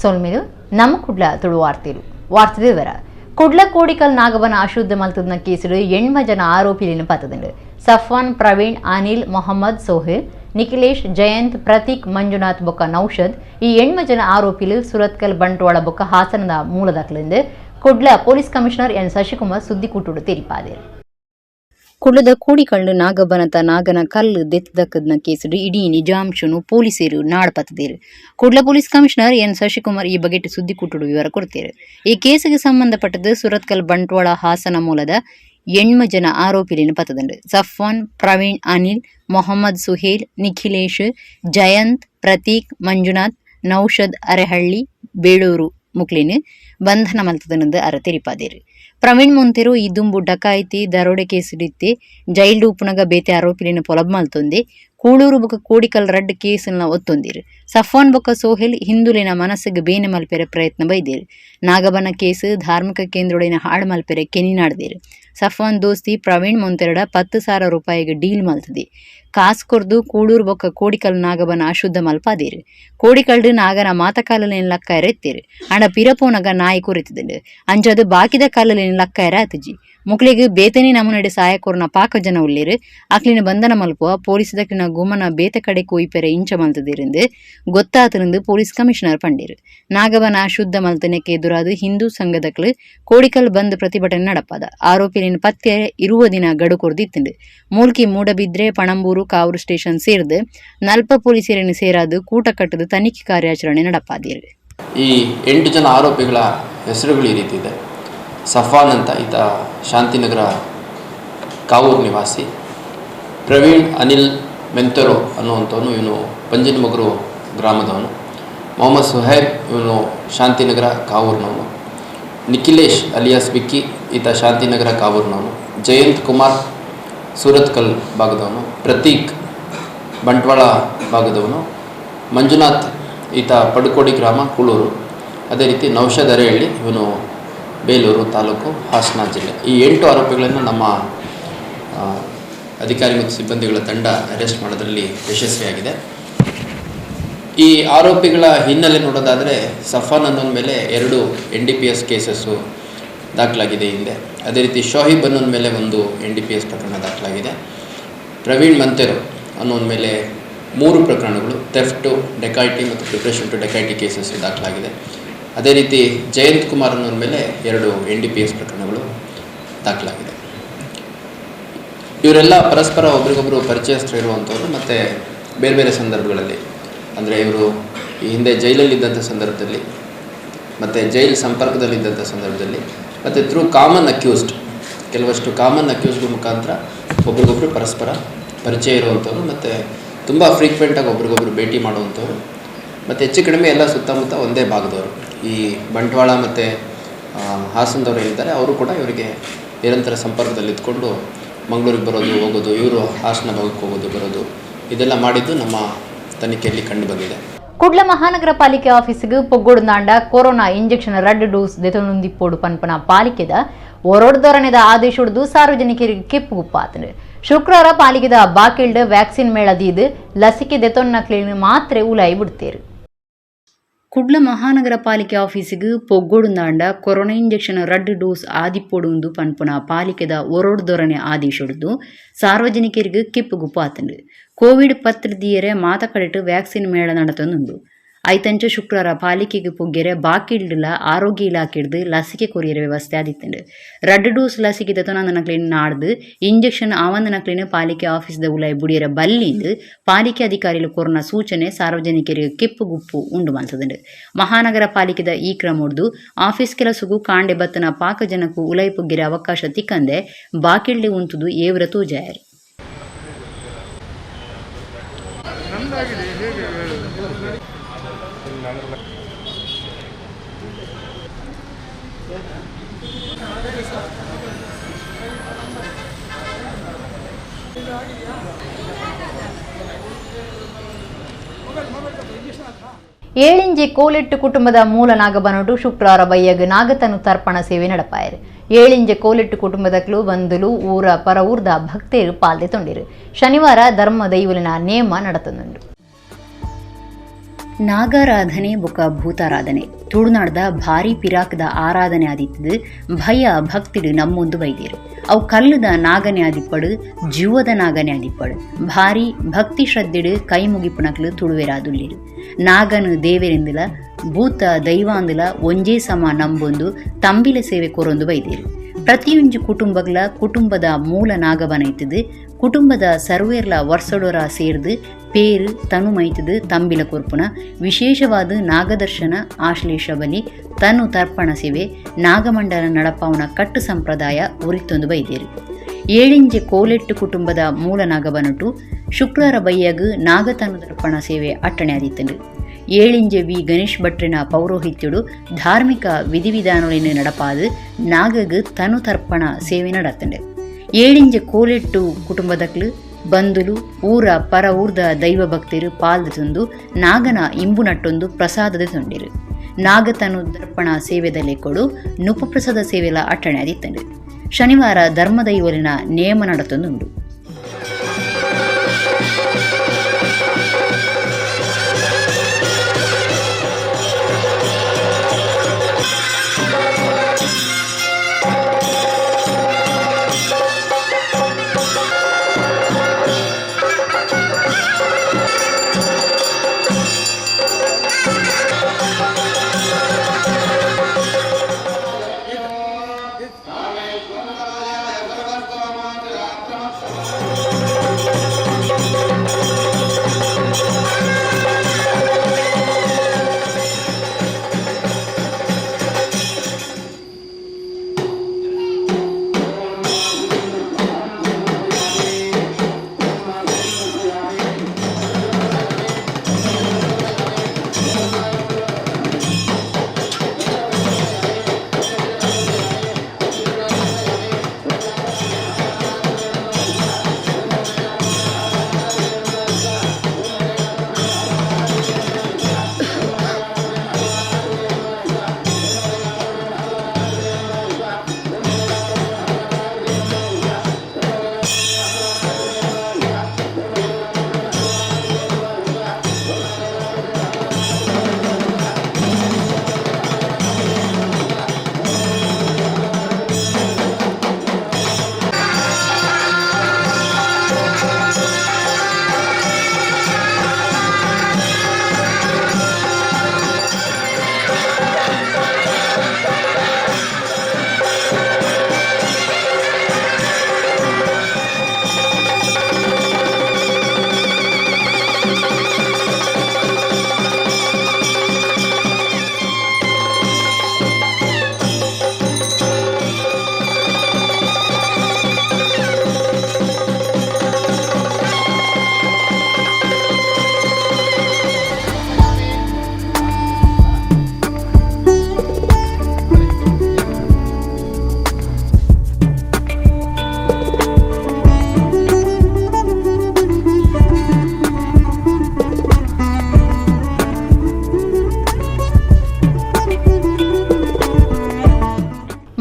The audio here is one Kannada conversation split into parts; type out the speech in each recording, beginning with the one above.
ಸೊಲ್ಮೇಲು ನಮ್ಮ ಕುಡ್ಲ ತುಳು ವಾರ್ತೆ ವಿವರ ಕುಡ್ಲ ಕೋಡಿಕಲ್ ನಾಗವನ ಅಶುದ್ಧ ಮಲ್ತದ್ನ ಕೇಸಿಡು 8 ಜನ ಆರೋಪಿಗಳನ್ನು ಪತ್ತದುಂಡು. ಸಫ್ವಾನ್, ಪ್ರವೀಣ್, ಅನಿಲ್, ಮೊಹಮ್ಮದ್, ಸೋಹಿಲ್, ನಿಖಿಲೇಶ್, ಜಯಂತ್, ಪ್ರತೀಕ್, ಮಂಜುನಾಥ್ ಬೊಕ್ಕ ನೌಷದ್ ಈ 8 ಜನ ಆರೋಪಿಲು ಸುರತ್ಕಲ್ ಬಂಟ್ವಾಳ ಬೊಕ್ಕ ಹಾಸನದ ಮೂಲದಾಕಲಿಂದು Kudla police commissioner N Shashikumar ಸುದ್ದಿಕೂಟುಡು ತೆರಿಪಾದರು. ಕುಡ್ಲದ ಕೋಡಿಕಲ್ಲು ನಾಗಬನತ ನಾಗನ ಕಲ್ಲು ದೆತ್ತದಕ್ಕದ್ನ ಕೇಸುಡು ಇಡೀ ನಿಜಾಂಶನು ಪೊಲೀಸರು ನಾಡಪತ್ತದೇರು. Kudla police commissioner N Shashikumar ಈ ಬಗೆಟ್ ಸುದ್ದಿಕೂಟುಡು ವಿವರ ಕೊಡ್ತೇರು. ಈ ಕೇಸಿಗೆ ಸಂಬಂಧಪಟ್ಟದ್ದು ಸುರತ್ಕಲ್ ಬಂಟ್ವಾಳ ಹಾಸನ ಮೂಲದ 8 ಜನ ಆರೋಪಿಗಳನ್ನು ಪತ್ತದುಂಡು. ಸಫ್ವಾನ್, ಪ್ರವೀಣ್, ಅನಿಲ್, ಮೊಹಮ್ಮದ್, ಸುಹೇಲ್, ನಿಖಿಲೇಶ್, ಜಯಂತ್, ಪ್ರತೀಕ್, ಮಂಜುನಾಥ್, ನೌಷದ್ ಅರೆಹಳ್ಳಿ ಬೇಳೂರು ಮುಕ್ಲಿನ್ ಬಂಧನ ಮಲ್ತದನೆಂದು ಅರ ತೆರಿಪಾದೇರು. ಪ್ರವೀಣ್ ಮೊಂತೆರು ಈ ದುಂಬು ಡಕಾಯಿತಿ ದರೋಡೆ ಕೇಸಿಡಿತ್ತೆ ಜೈಲ್ ಉಪನಗ ಬೇತೆ ಆರೋಪಿಲಿನ ಪೊಲಬ್ ಮಲ್ತೊಂದೆ ಕೂಳೂರು ಬೊಕ್ಕ ಕೋಡಿಕಲ್ ರಡ್ಡ್ ಕೇಸಲ್ನ ಒತ್ತೊಂದಿರು. ಸಫ್ವಾನ್ ಬೊಕ್ಕ ಸೋಹೆಲ್ ಹಿಂದುಲಿನ ಮನಸ್ಸಿಗೆ ಬೇನೆ ಮಲ್ಪೆರೆ ಪ್ರಯತ್ನ ಬೈದೇರು. ನಾಗಬನ ಕೇಸು ಧಾರ್ಮಿಕ ಕೇಂದ್ರೊಡಿನ ಹಾಡು ಮಲ್ಪೆರೆ ಕೆನಿ ನಾಡ್ದೇರು. ಸಫ್ವಾನ್ ದೋಸ್ತಿ ಪ್ರವೀಣ್ ಮೊಂತೆರಡ 10,000 ರೂಪಾಯಿಗೆ ಡೀಲ್ ಮಲ್ತದೆ. ಕಾಸು ಕೊರ್ದು ಕೂಳೂರು ಬೊಕ್ಕ ಕೋಡಿಕಲ್ ನಾಗಬನ ಅಶುದ್ಧ ಮಲ್ಪಾದೇರು. ಕೋಡಿಕಲ್ಡು ನಾಗನ ಮಾತಕಾಲಲೇನು ಲಕ್ಕಾಯರ ಎತ್ತೇರು. ಅಂಡ ಪಿರಪೋನಗ ನಾಯಿ ಕುರಿತದುಂಡು. ಅಂಚದು ಬಾಕಿದ ಕಾಲಲೇನು ಲಕ್ಕಾಯರ ಆತಜಿ. ಮುಕ್ಳಿಗೆ ಬೇತನಿ ನಮುನಡೆ ಸಹಾಯಕೋರ್ನ ಪಾಕ ಜನ ಉಳ್ಳೇರು. ಅಕ್ಲಿನ ಬಂಧನ ಮಲ್ಪುವ ಪೊಲೀಸದಕ್ಲಿನ ಗುಮನ ಬೇತೆ ಕಡೆ ಕೊಯ್ಪೆರೆ ಇಂಚ ಮಲ್ತದಿರಿಂದ ಗೊತ್ತಾತರಿಂದ ಪೊಲೀಸ್ ಕಮಿಷನರ್ ಪಂಡೇರು. ನಾಗಬನ ಅಶುದ್ಧ ಮಲ್ತನಕ್ಕೆ ಎದುರಾದ ಹಿಂದೂ ಸಂಘದಕ್ಲು ಕೋಡಿಕಲ್ ಬಂದ್ ಪ್ರತಿಭಟನೆ ನಡಪಾದ. ಆರೋಪಿಲಿನ ಪತ್ಯ 20 ದಿನ ಗಡು ಕೊರ್ದಿತ್ತುಂಡು. ಮೂಲ್ಕಿ ಮೂಡಬಿದ್ರೆ ಪಣಂಬೂರು ಕಾವೂರು ಸ್ಟೇಷನ್ ಸೇರಿದು ನಲ್ಪ ಪೊಲೀಸರನ್ನು ಸೇರಾದು ಕೂಟ ಕಟ್ಟದು ತನಿಖೆ ಕಾರ್ಯಾಚರಣೆ ನಡಪಾದಿರು. ಈ 8 ಜನ ಆರೋಪಿಗಳ ಹೆಸರುಗಳು ಈ ರೀತಿ ಇದೆ. ಸಫಾನ್ ಅಂತ ಈತ ಶಾಂತಿನಗರ ಕಾವೂರು ನಿವಾಸಿ. ಪ್ರವೀಣ್ ಅನಿಲ್ ಮೆಂತೆರೋ ಅನ್ನುವಂಥವನು ಇವನು ಪಂಜಿನಮಗರು ಗ್ರಾಮದವನು. ಮೊಹಮ್ಮದ್ ಸುಹೈಬ್ ಇವನು ಶಾಂತಿನಗರ ಕಾವೂರಿನವನು. ನಿಖಿಲೇಶ್ ಅಲಿಯಾಸ್ ಬಿಕ್ಕಿ ಈತ ಶಾಂತಿನಗರ ಕಾವೂರಿನವನು. ಜಯಂತ್ ಕುಮಾರ್ ಸೂರತ್ಕಲ್ ಭಾಗದವನು. ಪ್ರತೀಕ್ ಬಂಟ್ವಾಳ ಭಾಗದವನು. ಮಂಜುನಾಥ್ ಈತ ಪಡುಕೋಡಿ ಗ್ರಾಮ ಕೂಳೂರು. ಅದೇ ರೀತಿ ನೌಷದ್ ಅರೆಹಳ್ಳಿ ಇವನು ಬೇಲೂರು ತಾಲೂಕು ಹಾಸನ ಜಿಲ್ಲೆ. ಈ 8 ಆರೋಪಿಗಳನ್ನು ನಮ್ಮ ಅಧಿಕಾರಿ ಮತ್ತು ಸಿಬ್ಬಂದಿಗಳ ತಂಡ ಅರೆಸ್ಟ್ ಮಾಡೋದ್ರಲ್ಲಿ ಯಶಸ್ವಿಯಾಗಿದೆ. ಈ ಆರೋಪಿಗಳ ಹಿನ್ನೆಲೆ ನೋಡೋದಾದರೆ ಸಫಾನ್ ಅನ್ನೋನ ಮೇಲೆ 2 NDPS ಕೇಸಸ್ಸು ದಾಖಲಾಗಿದೆ ಹಿಂದೆ. ಅದೇ ರೀತಿ ಶೋಹಿಬ್ ಅನ್ನೋನ ಮೇಲೆ 1 NDPS ಪ್ರಕರಣ ದಾಖಲಾಗಿದೆ. ಪ್ರವೀಣ್ ಮಂತೆರೋ ಅನ್ನೋನ ಮೇಲೆ 3 ಪ್ರಕರಣಗಳು ಥೆಫ್ಟು, ಡೆಕಾಯಿಟಿ ಮತ್ತು ಪ್ರಿಪ್ರೇಷನ್ ಟು ಡೆಕಾಯಿಟಿ ಕೇಸಸ್ ದಾಖಲಾಗಿದೆ. ಅದೇ ರೀತಿ ಜಯಂತ್ ಕುಮಾರ್ ಅನ್ನೋರ ಮೇಲೆ 2 NDPS ಪ್ರಕರಣಗಳು ದಾಖಲಾಗಿದೆ. ಇವರೆಲ್ಲ ಪರಸ್ಪರ ಒಬ್ರಿಗೊಬ್ಬರು ಪರಿಚಯಸ್ಥರು ಇರುವಂಥವ್ರು ಮತ್ತು ಬೇರೆ ಬೇರೆ ಸಂದರ್ಭಗಳಲ್ಲಿ, ಅಂದರೆ ಇವರು ಈ ಹಿಂದೆ ಜೈಲಲ್ಲಿದ್ದಂಥ ಸಂದರ್ಭದಲ್ಲಿ ಮತ್ತು ಜೈಲ್ ಸಂಪರ್ಕದಲ್ಲಿದ್ದಂಥ ಸಂದರ್ಭದಲ್ಲಿ ಮತ್ತು ಥ್ರೂ ಕಾಮನ್ ಅಕ್ಯೂಸ್ಡ್, ಕೆಲವಷ್ಟು ಕಾಮನ್ ಅಕ್ಯೂಸ್ಡ್ ಮುಖಾಂತರ ಒಬ್ರಿಗೊಬ್ಬರು ಪರಸ್ಪರ ಪರಿಚಯ ಇರುವಂಥವ್ರು ಮತ್ತು ತುಂಬ ಫ್ರೀಕ್ವೆಂಟಾಗಿ ಒಬ್ರಿಗೊಬ್ಬರು ಭೇಟಿ ಮಾಡುವಂಥವ್ರು ಮತ್ತು ಹೆಚ್ಚು ಕಡಿಮೆ ಎಲ್ಲ ಸುತ್ತಮುತ್ತ ಒಂದೇ ಭಾಗದವರು. ಈ ಬಂಟ್ವಾಳ ಮತ್ತು ಹಾಸನದವರು ಏನಿದ್ದಾರೆ ಅವರು ಕೂಡ ಇವರಿಗೆ ನಿರಂತರ ಸಂಪರ್ಕದಲ್ಲಿ ಇದ್ಕೊಂಡು ಮಂಗಳೂರಿಗೆ ಬರೋದು ಹೋಗೋದು, ಇವರು ಹಾಸನ ಭಾಗಕ್ಕೆ ಹೋಗೋದು ಬರೋದು, ಇದೆಲ್ಲ ಮಾಡಿದ್ದು ನಮ್ಮ ತನಿಖೆಯಲ್ಲಿ ಕಂಡು ಬಂದಿದೆ. ಕುಡ್ಲ ಮಹಾನಗರ ಪಾಲಿಕೆ ಆಫೀಸಿಗೆ ಪೊಗ್ಗೊಡುಂದಾಂಡ ಕೊರೋನಾ ಇಂಜೆಕ್ಷನ್ 2 ಡೋಸ್ ದೆತೊಂದಿಪ್ಪೋಡು ಪನ್ಪನ ಪಾಲಿಕೆದ ಒರೊಡ್ದೊರಣೆದ ಆದೇಶ ಹೊಡೆದು ಸಾರ್ವಜನಿಕರಿಗೆ ಕೆಪ್ಪುಗುಪ್ಪಾತನು. ಶುಕ್ರವಾರ ಪಾಲಿಕೆದ ಬಾಕಿಲ್ಡ್ ವ್ಯಾಕ್ಸಿನ್ ಮೇಳದೀದು ಲಸಿಕೆ ದೆತೊನ್ನಕ್ಲಿನ ಮಾತ್ರೆ ಉಲಾಯಿ ಬಿಡ್ತೇರು. ಕುಡ್ಲ ಮಹಾನಗರ ಪಾಲಿಕೆ ಆಫೀಸಿಗೆ ಪೊಗ್ಗೊಡುಂದಾಂಡ ಕೊರೋನಾ ಇಂಜೆಕ್ಷನ್ 2 ಡೋಸ್ ಆದಿಪ್ಪೊಡುಂದು ಪನ್ಪುನ ಪಾಲಿಕೆದ ಒರೊಡ್ದೊರಣೆ ಆದೇಶ ಹೊಡೆದು ಸಾರ್ವಜನಿಕರಿಗೆ ಕೆಪ್ಪುಗುಪ್ಪಾತನು. ಕೋವಿಡ್ ಪತ್ರದಿಯರೆ ಮಾತಕಡಿಟ್ಟು ವ್ಯಾಕ್ಸಿನ್ ಮೇಳ നടത്തുന്നുണ്ട്. ಐತಂಚ ಶುಕ್ರವಾರ ಪಾಲಿಕೆಗೆ ಪೊಗ್ಗೆರೆ ಬಾಕಿಡ್ಲ ಆರೋಗ್ಯ ಇಲಾಖೆಡ್ದು ಲಸಿಕೆ ಕೊರಿಯರ ವ್ಯವಸ್ಥೆ ಆದಿತ್ತುಂಡು. 2 ಡೋಸ್ ಲಸಿಕೆ ದೆತೊನಕ್ಲಿನ ನಾಡ್ದು ಇಂಜೆಕ್ಷನ್ ಆವಂದನಕ್ಲಿನ ಪಾಲಿಕೆ ಆಫೀಸ್ದ ಉಲಾಯಿ ಬುಡಿಯರ ಬಲ್ಲಿಂದು ಪಾಲಿಕೆ ಅಧಿಕಾರಿಗಳು ಕೊರೋನಾ ಸೂಚನೆ ಸಾರ್ವಜನಿಕರಿಗೆ ಕೆಪ್ಪುಗುಪ್ಪು ಉಂಡು ಮಲ್ತದುಂಡು. ಮಹಾನಗರ ಪಾಲಿಕೆದ ಈ ಕ್ರಮೊಡ್ದು ಆಫೀಸ್ ಕೆಲಸಗೂ ಕಾಂಡೆ ಬತ್ತನ ಪಾಕ ಜನಕ್ಕೂ ಉಲಾಯಿ ಪೊಗ್ಗೆರೆ ಅವಕಾಶ ತಿಕ್ಕಂದೆ ಬಾಕಿಡ್ಲೆ ಉಂತುದು ಏವ್ರ ತೋಜಾಯರು. ಏಳಿಂಜೆ ಕೋಲೆಟ್ಟು ಕುಟುಂಬದ ಮೂಲ ನಾಗಬನಡು ಶುಕ್ರವಾರ ಬಯ್ಯಗ ನಾಗತನು ತರ್ಪಣ ಸೇವೆ ನಡಪಾಯರು. ಏಳಿಂಜೆ ಕೋಲೆಟ್ಟು ಕುಟುಂಬದಕ್ಲು ಬಂದುಲು ಊರ ಪರ ಊರ್ದ ಭಕ್ತರು ಪಾಲ್ದೆ ತೊಂಡಿರು. ಶನಿವಾರ ಧರ್ಮ ದೈವಲಿನ ನೇಮ ನಡತುಂಡು. ನಾಗಾರಾಧನೆ ಬೊಕ ಭೂತಾರಾಧನೆ ತುಳುನಾಡ್ದ ಭಾರಿ ಪಿರಾಕದ ಆರಾಧನೆ ಆದಿತ್ತದು ಭಯ ಭಕ್ತಿಡು ನಮ್ಮೊಂದು ಬೈದೇರು ಅವು ಕಲ್ಲುದ ನಾಗನೆ ಆದಿಪ್ಪಡು ಜೀವದ ನಾಗನೆ ಆದಿಪ್ಪಡು ಭಾರಿ ಭಕ್ತಿ ಶ್ರದ್ಧೆಡು ಕೈ ಮುಗಿಪುನಕ್ಲು ತುಳುವೆರಾದುಲ್ಲಿರು ನಾಗನು ದೇವೆರೆಂದಿಲ ಭೂತ ದೈವಾಂದಿಲ ಒಂಜೇ ಸಮ ನಂಬೊಂದು ತಂಬಿಲ ಸೇವೆ ಕೊರೊಂದು ಬೈದೇರು ಪ್ರತಿಯೊಂದು ಕುಟುಂಬದ ಮೂಲ ನಾಗಬನ ಇತ್ತದು ಕುಟುಂಬದ ಸರ್ವೇರ್ಲ ವರ್ಷಡೋರ ಸೇರ್ದು ಪೇರು ತನು ಮೈತದು ತಂಬಿಲ ಕೊರ್ಪುನ ವಿಶೇಷವಾದ ನಾಗದರ್ಶನ ಆಶ್ಲೇಷ ಬಲಿ ತನು ತರ್ಪಣ ಸೇವೆ ನಾಗಮಂಡಲ ನಡಪಾವನ ಕಟ್ಟು ಸಂಪ್ರದಾಯ ಉರಿತೊಂದು ಬೈದೇರು ಏಳಿಂಜೆ ಕೋಲೆಟ್ಟು ಕುಟುಂಬದ ಮೂಲ ನಾಗಬನಟು ಶುಕ್ರವಾರ ಬೈಯಾಗ ನಾಗತನು ತರ್ಪಣ ಸೇವೆ ಅಟ್ಟಣೆ ಆದಿತ್ತಂಡು ಏಳಿಂಜೆ ವಿ ಗಣೇಶ್ ಭಟ್ರಿನ ಪೌರೋಹಿತ್ಯುಡು ಧಾರ್ಮಿಕ ವಿಧಿವಿಧಾನಗಳನ್ನು ನಡಪಾದು ನಾಗಗ್ ತನು ತರ್ಪಣ ಸೇವೆ ನಡತ್ತಂಡೆ ಏಳಿಂಜೆ ಕೋಲೆಟ್ಟು ಕುಟುಂಬದಕ್ಲು ಬಂದುಲು ಊರ ಪರ ಊರ್ದ ದೈವ ಭಕ್ತರು ಪಾಲ್ದು ತಂದು ನಾಗನ ಇಂಬು ನಟ್ಟೊಂದು ಪ್ರಸಾದದ ತೊಂಡಿರು ನಾಗತನು ದರ್ಪಣ ಸೇವೆದಲ್ಲಿ ಕೊಡು ನುಪಪ್ರಸಾದ ಸೇವೆಲ ಅಟ್ಟಣೆ ಆದಿತ್ತಂಡು ಶನಿವಾರ ಧರ್ಮದೈವಲಿನ ನೇಮ ನಡತೊಂದುಂಡು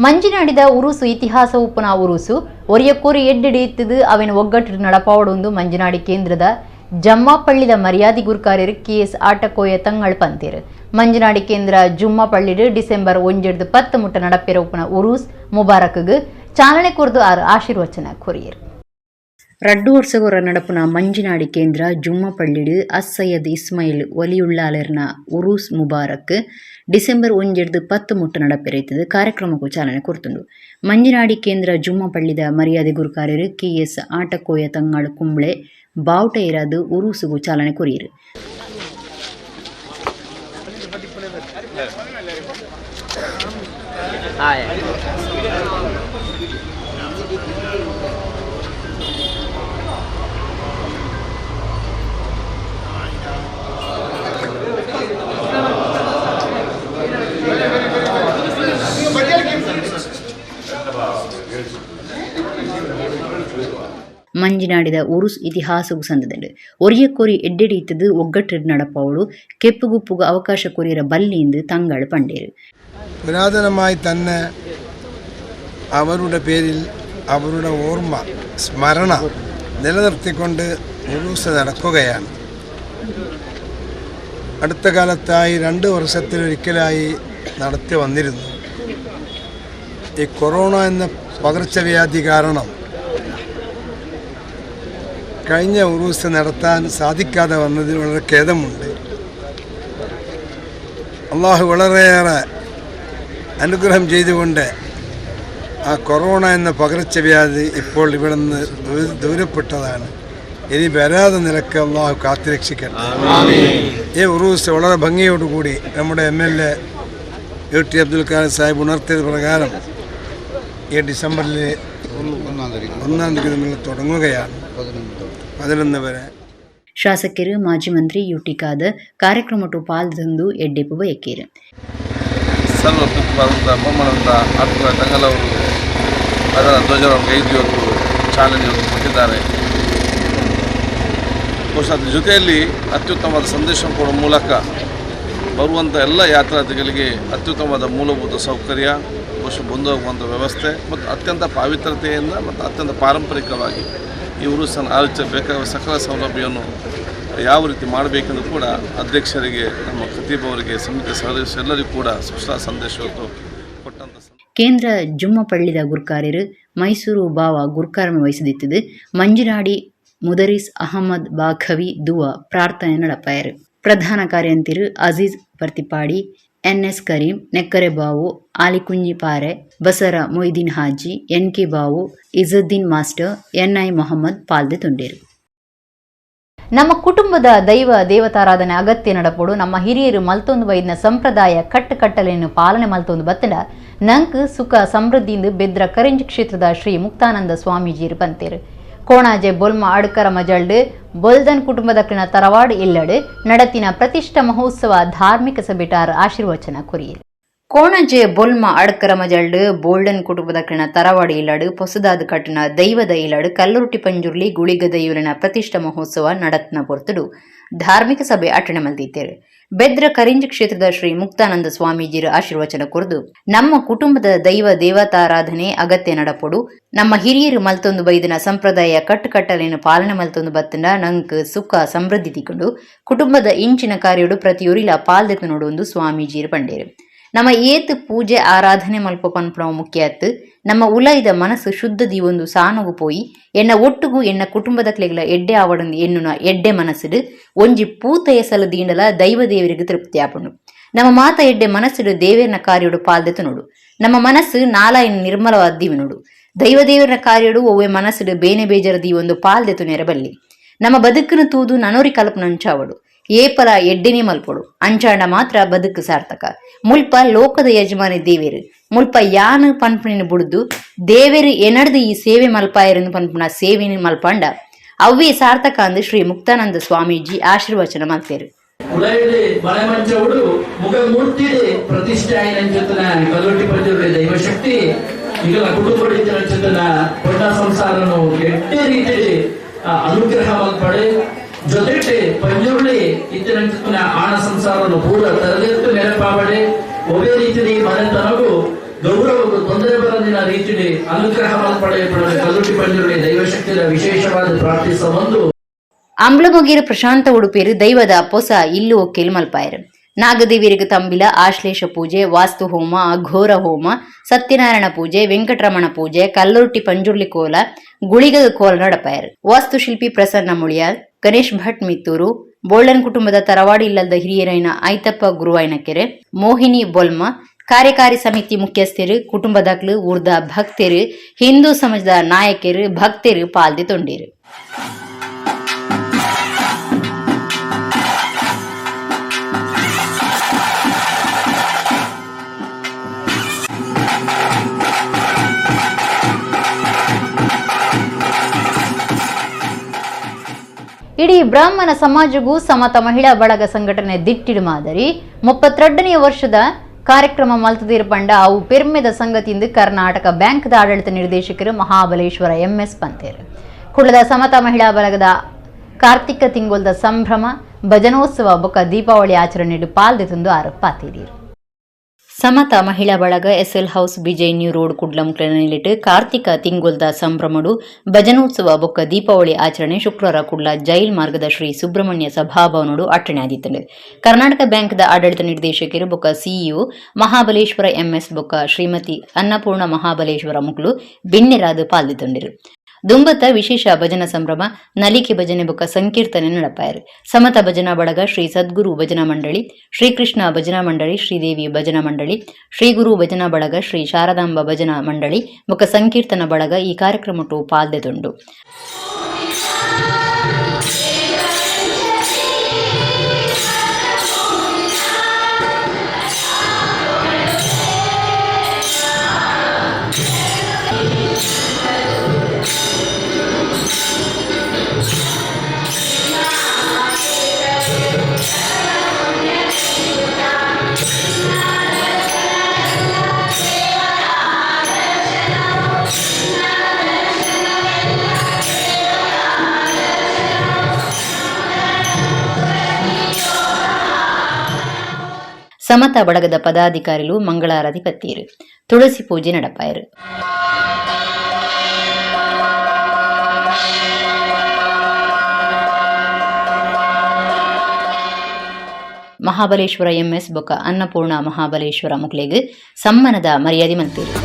ಮಂಜಿನಾಡಿದ ಉರುಸು ಇತಿಹಾಸ ಉಪ್ಪುನ ಉರುಸು ಒರಿಯಕ್ಕೂರಿ ಎಡ್ಡಿಡಿಯುತ್ತದೆ ಅವನ ಒಗ್ಗಟ್ಟು ನಡಪಾವಡೊಂದು ಮಂಜಿನಾಡಿ ಕೇಂದ್ರದ ಜಮ್ಮಪಳ್ಳಿದ ಮರ್ಯಾದಿ ಗುರುಕಾರ್ಯರು ಕೆಎಸ್ ಆಟಕೋಯ ತಂಗಳ್ ಪಂತೇರು ಮಂಜಿನಾಡಿ ಕೇಂದ್ರ ಜುಮ್ಮಪಳ್ಳಿಡು ಡಿಸೆಂಬರ್ 10 ಮುಟ್ಟ ನಡಪೆರ ಉಪ್ಪುನ ಉರುಸ್ ಮುಬಾರಕ್ಗೆ ಚಾಲನೆ ಕೊರ್ದು ಆಶೀರ್ವಚನ ಕೊರಿಯರು ರಡ್ಡು ವರ್ಷಗೊರ ನಡಪುನ ಮಂಜಿನಾಡಿ ಕೇಂದ್ರ ಜುಮ್ಮಪಳ್ಳಿಡು ಅಸ್ಸಯ್ಯದ್ ಇಸ್ಮಾಯಿಲ್ ಒಲಿಯುಳ್ಳಾಲೆರ್ನ ಉರೂಸ್ ಮುಬಾರಕ್ ಡಿಸೆಂಬರ್ 10 ಮುಟ್ಟ ನಡಪೆರೈತದು ಕಾರ್ಯಕ್ರಮಕ್ಕೂ ಚಾಲನೆ ಕೊರ್ತುಂಡು ಮಂಜಿನಾಡಿ ಕೇಂದ್ರ ಜುಮ್ಮಪಳ್ಳಿದ ಮರ್ಯಾದೆ ಗುರುಕಾರ್ಯರು ಕೆಎಸ್ ಆಟಕೋಯ ತಂಗಾಳು ಕುಂಬ್ಳೆ ಬಾವುಟ ಇರದು ಉರೂಸುಗೂ ಚಾಲನೆ ಕೊರಿಯರು ಮಂಜಿನಾಡಿದ ಉರುಸ್ ಇತಿಹಾಸವು ಸಂದದಂಡು ಒರಿಯಕೋರಿ ಎಡ್ಡೆಡಿಯತ್ತದು ಒಗ್ಗಟ್ಟು നടപ്പവളു കെപ്പുകുപ്പുക അവകാശ കൊറിയര ബല്ലിന്ത് തങ്ങൾ പണ്ടേര് പുരാതനമായി തന്നെ അവരുടെ പേരിൽ അവരുടെ ഓർമ്മ സ്മരണ നിലനിർത്തിക്കൊണ്ട് ഉറൂസ് നടക്കുകയാണ്. അടുത്ത കാലത്തായി 2 വർഷത്തിലൊരിക്കലായി നടത്തി വന്നിരുന്നു. ഈ കൊറോണ എന്ന പകർച്ചവ്യാധി കാരണം കഴിഞ്ഞ ഉറൂസ് നടത്താൻ സാധിക്കാതെ വന്നതിൽ വളരെ ഖേദമുണ്ട്. അള്ളാഹു വളരെയേറെ അനുഗ്രഹം ചെയ്തുകൊണ്ട് ആ കൊറോണ എന്ന പകർച്ചവ്യാധി ഇപ്പോൾ ഇവിടെ നിന്ന് ദൂരപ്പെട്ടതാണ്. ഇനി വരാതെ നിലക്ക് അള്ളാഹു കാത്തുരക്ഷിക്കട്ടെ. ഈ ഉറൂസ് വളരെ ഭംഗിയോടുകൂടി നമ്മുടെ MLA UT അബ്ദുൽ ഖാദർ സാഹിബ് ഉണർത്തിയത് പ്രകാരം ഈ ഡിസംബറിൽ 1-ാം തീയതി നമ്മൾ തുടങ്ങുകയാണ്, 11 ವರೆ. ಶಾಸಕರು ಮಾಜಿ ಮಂತ್ರಿ UT ಖಾದರ್ ಕಾರ್ಯಕ್ರಮಟ್ಟು ಪಾಲ್ಗೊಂಡು ಎಡ್ಡೆಪ್ಪು ಬಯಕೇರು. ಸರ್ವ ಮುಖ್ಯವಾದಂಥ ಬಹುಮಾನದ ಆತ್ಮ ತಂಗಲವರು ಅದರ ಧ್ವಜವನ್ನು ಕೈದಿಯವರು ಚಾಲನೆಯನ್ನು ಕೊಟ್ಟಿದ್ದಾರೆ. ಬಹುಶಃ ಅದ್ರ ಜೊತೆಯಲ್ಲಿ ಅತ್ಯುತ್ತಮವಾದ ಸಂದೇಶ ಕೊಡುವ ಮೂಲಕ ಬರುವಂಥ ಎಲ್ಲ ಯಾತ್ರಾರ್ಥಿಗಳಿಗೆ ಅತ್ಯುತ್ತಮವಾದ ಮೂಲಭೂತ ಸೌಕರ್ಯ, ಬಹುಶಃ ಬಂದು ಹೋಗುವಂಥ ವ್ಯವಸ್ಥೆ ಮತ್ತು ಅತ್ಯಂತ ಪಾವಿತ್ರತೆಯಿಂದ ಮತ್ತು ಅತ್ಯಂತ ಪಾರಂಪರಿಕವಾಗಿ ಈ ಉರುಸನ್ನು ಆಚರಿಸಬೇಕಾದ ಸಕಲ ಸೌಲಭ್ಯವನ್ನು ಯಾವ ರೀತಿ ಮಾಡಬೇಕೆಂದು ಕೂಡ ಅಧ್ಯಕ್ಷರಿಗೆ, ನಮ್ಮ ಖತೀಬ್ ಅವರಿಗೆ, ಸಮಿತಿ ಸದಸ್ಯರು ಎಲ್ಲರಿಗೂ ಕೂಡ ಸ್ಪಷ್ಟ ಸಂದೇಶವನ್ನು ಕೊಟ್ಟಂಥ ಕೇಂದ್ರ ಜುಮ್ಮ ಪಳ್ಳಿದ ಗುರ್ಕಾರ್ಯರು ಮೈಸೂರು ಬಾವ ಗುರ್ಕಾರಮ ವಹಿಸಿದಿತ್ತದು ಮಂಜುನಾಡಿ ಮುದರಿಸ್ ಅಹಮದ್ ಬಾಖವಿ ದುವಾ ಪ್ರಾರ್ಥನೆ ನಡಪಾಯರು. ಪ್ರಧಾನ ಕಾರ್ಯಂತಿರು ಅಜೀಜ್ ಬರ್ತಿಪಾಡಿ, NS ಕರೀಂ, ನೆಕ್ಕರೆ ಬಾವು, ಆಲಿಕುಂಜಿ ಪಾರೆ, ಬಸರ ಮೊಯ್ದೀನ್ ಹಾಜಿ, NK ಬಾವು, ಇಜುದ್ದೀನ್ ಮಾಸ್ಟರ್, NI ಮೊಹಮ್ಮದ್ ಪಾಲ್ದೆ ತುಂಡೇರು. ನಮ್ಮ ಕುಟುಂಬದ ದೈವ ದೇವತಾರಾಧನೆ ಅಗತ್ಯ ನಡಪಡು ನಮ್ಮ ಹಿರಿಯರು ಮಲ್ತೊಂದು ವೈದ್ನ ಸಂಪ್ರದಾಯ ಕಟ್ಟುಕಟ್ಟಲೆಯನ್ನು ಪಾಲನೆ ಮಲ್ತೊಂದು ಬತ್ತಡ ನಂಕ್ ಸುಖ ಸಮೃದ್ಧಿಯಿಂದ ಬೆದ್ರ ಕರಿಂಜ್ ಕ್ಷೇತ್ರದ ಶ್ರೀ ಮುಕ್ತಾನಂದ ಸ್ವಾಮೀಜಿರು ಬಂತೇರು. ಕೋಣಾಜೆ ಬೊಲ್ಮ ಅಡ್ಕರ ಮಜಲ್ಡ್ ಬೊಲ್ದನ್ ಕುಟುಂಬದಕ್ಕಿನ ತರವಾಡು ಇಲ್ಲಡು ನಡತಿನ ಪ್ರತಿಷ್ಠಾ ಮಹೋತ್ಸವ ಧಾರ್ಮಿಕ ಸಭೆಟಾರ್ ಆಶೀರ್ವಚನ ಕೊರಿಯರು. ಕೋಣಾಜೆ ಬೊಲ್ಮ ಅಡ್ಕರ ಮಜಲ್ಡ್ ಬೋಲ್ಡನ್ ಕುಟುಂಬದಕ್ಕಿನ ತರವಾಡು ಇಲ್ಲಡು ಪೊಸದಾದ ಕಟ್ಟಿನ ದೈವದ ಇಲ್ಲಡು ಕಲ್ಲುರುಟಿ ಪಂಜುರ್ಲಿ ಗುಳಿಗದ ಇವರಿನ ಪ್ರತಿಷ್ಠಾ ಮಹೋತ್ಸವ ನಡತ್ನ ಪೊರ್ತುಡು ಧಾರ್ಮಿಕ ಸಭೆ ಅಟಣೆ ಮಲ್ದಿದ್ದೇರು. ಬೆದ್ರ ಕರಿಂಜ್ ಕ್ಷೇತ್ರದ ಶ್ರೀ ಮುಕ್ತಾನಂದ ಸ್ವಾಮೀಜಿರ ಆಶೀರ್ವಚನ ಕೊರದು ನಮ್ಮ ಕುಟುಂಬದ ದೈವ ದೇವತಾರಾಧನೆ ಅಗತ್ಯ ನಡಪೊಡು ನಮ್ಮ ಹಿರಿಯರು ಮಲ್ತೊಂದು ಬೈದಿನ ಸಂಪ್ರದಾಯ ಕಟ್ಟುಕಟ್ಟಲೆಯನ್ನು ಪಾಲನೆ ಮಲ್ತೊಂದು ಬತ್ತಂಡ ನಂಕ್ ಸುಖ ಸಮೃದ್ಧಿ ತಿಕೊಂಡು ಕುಟುಂಬದ ಇಂಚಿನ ಕಾರ್ಯಡು ಪ್ರತಿಯೊರಿಲ ಪಾಲ್ದೆತ್ತು ನೋಡುವಂದು ಸ್ವಾಮೀಜಿರು ಪಂಡೇರು. ನಮ್ಮ ಏತ್ ಪೂಜೆ ಆರಾಧನೆ ಮಲ್ಪ ಪನ್ಪುಣ ಮುಖ್ಯತ್ತು ನಮ್ಮ ಉಲೈದ ಮನಸ್ಸು ಶುದ್ಧ ದೀವೊಂದು ಸಾನುಗು ಪೋಯಿ ಎನ್ನ ಒಟ್ಟುಗು ಎನ್ನ ಕುಟುಂಬದ ಕ್ಲೆಗಳ ಎಡ್ಡೆ ಆವಡಂದು ಎನ್ನುನ ಎಡ್ಡೆ ಮನಸ್ಸಿಡು ಒಂಜಿ ಪೂತ ಎಸಲು ದೀಂಡಲ ದೈವ ದೇವರಿಗೆ ತೃಪ್ತಿ ಆಪುಂಡು. ನಮ್ಮ ಮಾತ ಎಡ್ಡೆ ಮನಸ್ಸಿಡು ದೇವೇರನ ಕಾರ್ಯಡು ಪಾಲ್ದೆತು ನೋಡು. ನಮ್ಮ ಮನಸ್ಸು ನಾಲಾಯಿನ ನಿರ್ಮಲವಾದ ದೀವಿ ನೋಡು. ದೈವ ದೇವರನ ಕಾರ್ಯಡು ಒವ್ವೆ ಮನಸ್ಸಿಡು ಬೇನೆ ಬೇಜರ ದೀವೊಂದು ಪಾಲ್ದೆತು ನೆರಬಲ್ಲಿ. ನಮ್ಮ ಬದುಕನ್ನು ತೂದು ನನೋರಿ ಕಲ್ಪನಂಚಾವಡು ಏಪಲ ಎಡ್ಡೆನೆ ಮಲ್ಪೊಡು ಅಂಚಾಂಡ ಮಾತ್ರ ಬದುಕು ಸಾರ್ಥಕ. ಮುಲ್ಪ ಲೋಕದ ಯಜಮಾನಿ ದೇವೇರು ಮುಲ್ಪ ಯಾನು ಪನ್ಪುಣಿನ ಬುಡ್ದು ದೇವೇರು ಎನಡ್ದು ಈ ಸೇವೆ ಮಲ್ಪಾಯರನ್ನು ಪನ್ಪುಣ ಸೇವೆನ ಮಲ್ಪಂಡ ಅವ್ವೇ ಸಾರ್ಥಕ ಅಂದು ಶ್ರೀ ಮುಕ್ತಾನಂದ ಸ್ವಾಮೀಜಿ ಆಶೀರ್ವಚನ ಮಲ್ತೇರು. ಉಲಯಡೆ ಮನೆಮಂಚವುಡು ಮುಗ ಮೂರ್ತಿಡೆ ಪ್ರತಿಷ್ಠೆ ಆಯ್ನಂಚತನ ಕಲ್ಲೊಟ್ಟಿ ಪಂಜುರ್ಲೆ ದೈವಶಕ್ತಿ ಈಗಲ ಕುಟುಂಬಡಿಂಚನ ಪೊಣ್ಣ ಸಂಸಾರನು ಎಡ್ಡೆ ರೀತಿಯಲ್ಲಿ ಅನುಗ್ರಹ ಮಲ್ಪಡೆ ಜೊತೆಗೆ ಪಂಜುರ್ಲಿ ಇತ್ತಿನ ಆಣ ಸಂಸಾರವನ್ನು ಪೂರ ತರದೆತ್ತು ನೆರಪಾವಡೆ ಒಬ್ಬೇ ರೀತಿಯಲ್ಲಿ ಮನೆತನಗೂ ಗೌರವಕ್ಕೂ ತೊಂದರೆ ಬರದಿನ ರೀತಿಯಲ್ಲಿ ಅನುಗ್ರಹ ಮಲ್ಪಡೆಯಪಡಲು ಕಲ್ಲುಟಿ ಪಂಜುರ್ಲಿ ದೈವಶಕ್ತಿಯ ವಿಶೇಷವಾದ ಪ್ರಾರ್ಥಿಸ ಒಂದು ಅಂಬ್ಲಮೊಗೇರು ಪ್ರಶಾಂತ ಉಡುಪಿಯರು ದೈವದ ಪೊಸ ಇಲ್ಲು ಒಕ್ಕೆಲು ಮಲ್ಪಾಯರು. ನಾಗದೇವಿಯರಿಗೆ ತಂಬಿಲ ಆಶ್ಲೇಷ ಪೂಜೆ, ವಾಸ್ತು ಹೋಮ, ಅಘೋರ ಹೋಮ, ಸತ್ಯನಾರಾಯಣ ಪೂಜೆ, ವೆಂಕಟರಮಣ ಪೂಜೆ, ಕಲ್ಲುರುಟಿ ಪಂಜುರ್ಲಿ ಕೋಲ, ಗುಳಿಗದ ಕೋಲ ನಡಪಾಯರು. ವಾಸ್ತುಶಿಲ್ಪಿ ಪ್ರಸನ್ನ ಮುಳಿಯಾರ್, ಗಣೇಶ್ ಭಟ್ ಮಿತ್ತೂರು, ಬೋಲ್ಡನ್ ಕುಟುಂಬದ ತರವಾಡು ಇಲ್ಲದ ಹಿರಿಯರೈನ ಐತಪ್ಪ ಗುರುವಾಯ್ನಕೆರೆ, ಮೋಹಿನಿ ಬೊಲ್ಮ, ಕಾರ್ಯಕಾರಿ ಸಮಿತಿ ಮುಖ್ಯಸ್ಥರು, ಕುಟುಂಬದಕ್ಲು ಊರ್ದ ಭಕ್ತರು, ಹಿಂದೂ ಸಮಾಜದ ನಾಯಕರು, ಭಕ್ತರು ಪಾಲ್ದೆ ತೊಂಡೇರು. ಇಡೀ ಬ್ರಾಹ್ಮಣ ಸಮಾಜಗೂ ಸಮತ ಮಹಿಳಾ ಬಳಗ ಸಂಘಟನೆ ದಿಟ್ಟಿಡು ಮಾದರಿ 32ನೇ ವರ್ಷದ ಕಾರ್ಯಕ್ರಮ ಮಲ್ತದೀರು ಪಂಡ ಅವು ಪೆರ್ಮೆದ ಸಂಗತಿಯಿಂದ ಕರ್ನಾಟಕ ಬ್ಯಾಂಕ್ದ ಆಡಳಿತ ನಿರ್ದೇಶಕರು ಮಹಾಬಲೇಶ್ವರ MS ಪಂತೇರು. ಕುಳ್ಳದ ಸಮತ ಮಹಿಳಾ ಬಳಗದ ಕಾರ್ತಿಕ ತಿಂಗೊಲ್ದ ಸಂಭ್ರಮ ಭಜನೋತ್ಸವ ಬೊಕ್ಕ ದೀಪಾವಳಿ ಆಚರಣೆಡು ಪಾಲ್ದೆ ತಂದು ಆರೋಪ ಪಾತೀರಿರು. Samata Mahila Balaga SL house Bejai new road ಕುಡ್ಲಂ ಕ್ಲನಿಲಿಟ್ಟು ಕಾರ್ತಿಕ ತಿಂಗೊಲ್ದ ಸಂಭ್ರಮಡು ಭಜನೋತ್ಸವ ಬೊಕ್ಕ ದೀಪಾವಳಿ ಆಚರಣೆ ಶುಕ್ರವಾರ ಕುಡ್ಲ ಜೈಲ್ ಮಾರ್ಗದ ಶ್ರೀ ಸುಬ್ರಹ್ಮಣ್ಯ ಸಭಾಭವನಡು ಅಟ್ಟಣೆ ಆದಿತ್ತಂಡು. ಕರ್ನಾಟಕ ಬ್ಯಾಂಕ್ದ ಆಡಳಿತ ನಿರ್ದೇಶಕರು ಬೊಕ್ಕ ಸಿಇಒ ಮಹಾಬಲೇಶ್ವರ ಎಂಎಸ್ ಬೊಕ್ಕ ಶ್ರೀಮತಿ ಅನ್ನಪೂರ್ಣ ಮಹಾಬಲೇಶ್ವರ ಮುಕ್ಲು ಬಿನ್ನೆರಾದು ಪಾಲ್ದಿತ್ತೊಂಡಿರು. ದುಂಬತ್ತ ವಿಶೇಷ ಭಜನಾ ಸಂಭ್ರಮ ನಲಿಕೆ ಭಜನೆ ಬೊಕ್ಕ ಸಂಕೀರ್ತನೆ ನಡಪಾಯರು. ಸಮತ ಭಜನಾ ಬಳಗ ಶ್ರೀ ಸದ್ಗುರು ಭಜನಾ ಮಂಡಳಿ, ಶ್ರೀಕೃಷ್ಣ ಭಜನಾ ಮಂಡಳಿ, ಶ್ರೀದೇವಿ ಭಜನಾ ಮಂಡಳಿ, ಶ್ರೀ ಗುರು ಭಜನಾ ಬಳಗ, ಶ್ರೀ ಶಾರದಾಂಬ ಭಜನಾ ಮಂಡಳಿ ಬೊಕ್ಕ ಸಂಕೀರ್ತನ ಬಳಗ ಈ ಕಾರ್ಯಕ್ರಮಟು ಪಾಲ್ದೆತುಂಡು. ಸಮತ ಬಳಗದ ಪದಾಧಿಕಾರಿಗಳು ಮಂಗಳಾರತಿ ಪತ್ತೀರು, ತುಳಸಿ ಪೂಜೆ ನಡಪಾಯರು. ಮಹಾಬಲೇಶ್ವರ ಎಂಎಸ್ ಬೊಕ್ಕ ಅನ್ನಪೂರ್ಣ ಮಹಾಬಲೇಶ್ವರ ಮುಕ್ಲೆಗ್ ಸಮ್ಮಾನದ ಮರ್ಯಾದೆ ಮಲ್ತೀರು.